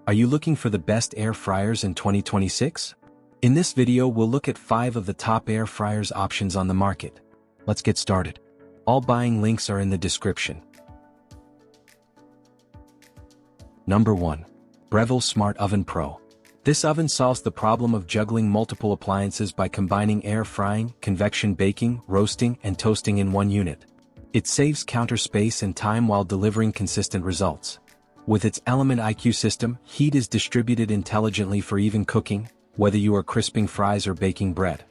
Are you looking for the best air fryers in 2026? In this video we'll look at 5 of the top air fryers options on the market. Let's get started. All buying links are in the description. Number 1. Breville Smart Oven Pro. This oven solves the problem of juggling multiple appliances by combining air frying, convection baking, roasting, and toasting in one unit. It saves counter space and time while delivering consistent results. With its Element IQ system, heat is distributed intelligently for even cooking, whether you are crisping fries or baking bread.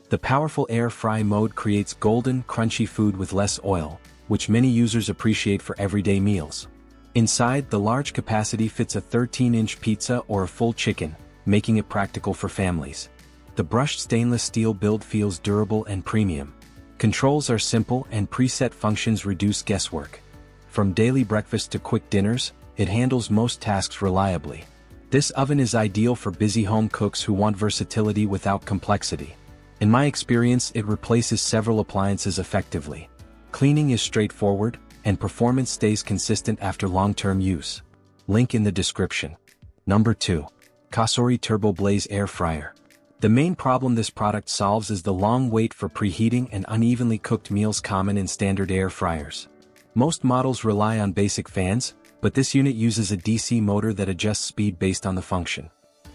The powerful air fry mode creates golden, crunchy food with less oil, which many users appreciate for everyday meals. Inside, the large capacity fits a 13-inch pizza or a full chicken, making it practical for families. The brushed stainless steel build feels durable and premium. Controls are simple and preset functions reduce guesswork. From daily breakfast to quick dinners, it handles most tasks reliably. This oven is ideal for busy home cooks who want versatility without complexity. In my experience, it replaces several appliances effectively. Cleaning is straightforward, and performance stays consistent after long-term use. Link in the description. Number 2. Cosori Turbo Blaze Air Fryer. The main problem this product solves is the long wait for preheating and unevenly cooked meals common in standard air fryers. Most models rely on basic fans, but this unit uses a DC motor that adjusts speed based on the function.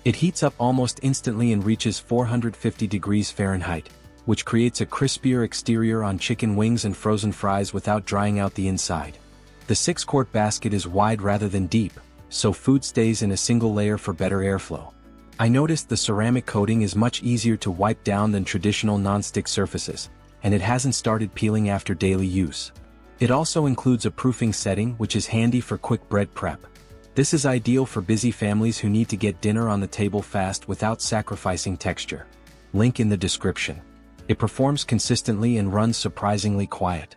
It heats up almost instantly and reaches 450 degrees Fahrenheit, which creates a crispier exterior on chicken wings and frozen fries without drying out the inside. The 6-quart basket is wide rather than deep, so food stays in a single layer for better airflow. I noticed the ceramic coating is much easier to wipe down than traditional non-stick surfaces, and it hasn't started peeling after daily use. It also includes a proofing setting which is handy for quick bread prep. This is ideal for busy families who need to get dinner on the table fast without sacrificing texture. Link in the description. It performs consistently and runs surprisingly quiet.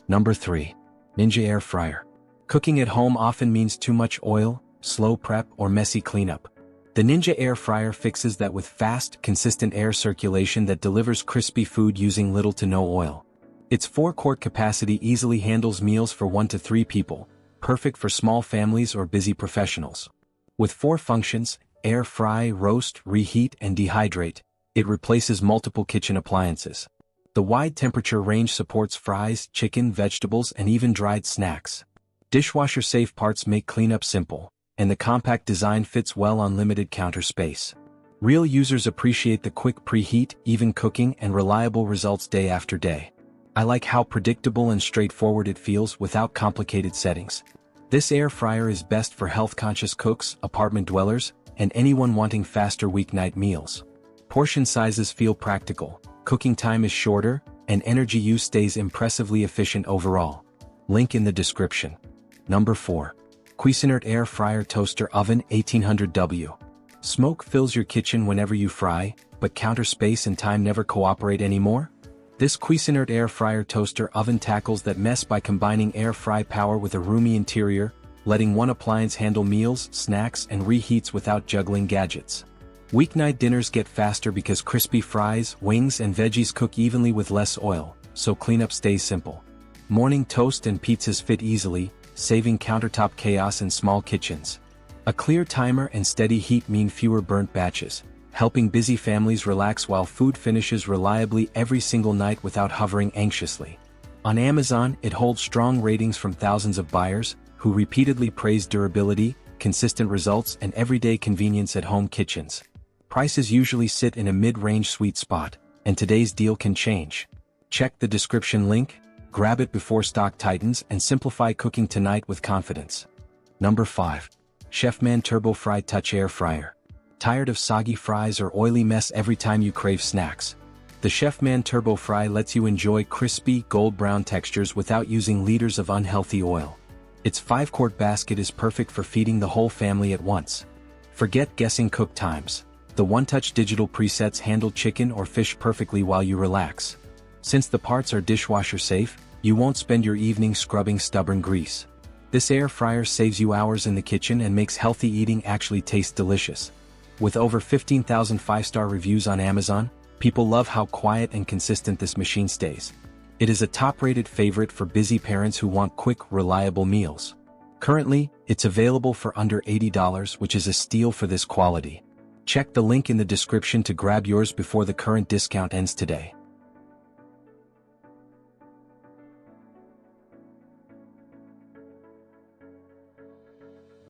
Number 3. Ninja Air Fryer. Cooking at home often means too much oil, slow prep, or messy cleanup. The Ninja Air Fryer fixes that with fast, consistent air circulation that delivers crispy food using little to no oil. Its 4-quart capacity easily handles meals for 1 to 3 people, perfect for small families or busy professionals. With 4 functions, air fry, roast, reheat, and dehydrate, it replaces multiple kitchen appliances. The wide temperature range supports fries, chicken, vegetables, and even dried snacks. Dishwasher-safe parts make cleanup simple, and the compact design fits well on limited counter space. Real users appreciate the quick preheat, even cooking, and reliable results day after day. I like how predictable and straightforward it feels without complicated settings. This air fryer is best for health-conscious cooks, apartment dwellers, and anyone wanting faster weeknight meals. Portion sizes feel practical, cooking time is shorter, and energy use stays impressively efficient overall. Link in the description. Number 4. Cuisinart Air Fryer Toaster Oven 1800W. Smoke fills your kitchen whenever you fry, but counter space and time never cooperate anymore? This Cuisinart air fryer toaster oven tackles that mess by combining air fry power with a roomy interior, letting one appliance handle meals, snacks, and reheats without juggling gadgets. Weeknight dinners get faster because crispy fries, wings, and veggies cook evenly with less oil, so cleanup stays simple. Morning toast and pizzas fit easily, saving countertop chaos in small kitchens. A clear timer and steady heat mean fewer burnt batches, helping busy families relax while food finishes reliably every single night without hovering anxiously. On Amazon, it holds strong ratings from thousands of buyers, who repeatedly praise durability, consistent results, and everyday convenience at home kitchens. Prices usually sit in a mid-range sweet spot, and today's deal can change. Check the description link, grab it before stock tightens, and simplify cooking tonight with confidence. Number 5. Chefman Turbo Fry Touch Air Fryer. Tired of soggy fries or oily mess every time you crave snacks? The Chefman Turbo Fry lets you enjoy crispy, gold-brown textures without using liters of unhealthy oil. Its 5-quart basket is perfect for feeding the whole family at once. Forget guessing cook times. The one-touch digital presets handle chicken or fish perfectly while you relax. Since the parts are dishwasher-safe, you won't spend your evening scrubbing stubborn grease. This air fryer saves you hours in the kitchen and makes healthy eating actually taste delicious. With over 15,000 5-star reviews on Amazon, people love how quiet and consistent this machine stays. It is a top-rated favorite for busy parents who want quick, reliable meals. Currently, it's available for under $80, which is a steal for this quality. Check the link in the description to grab yours before the current discount ends today.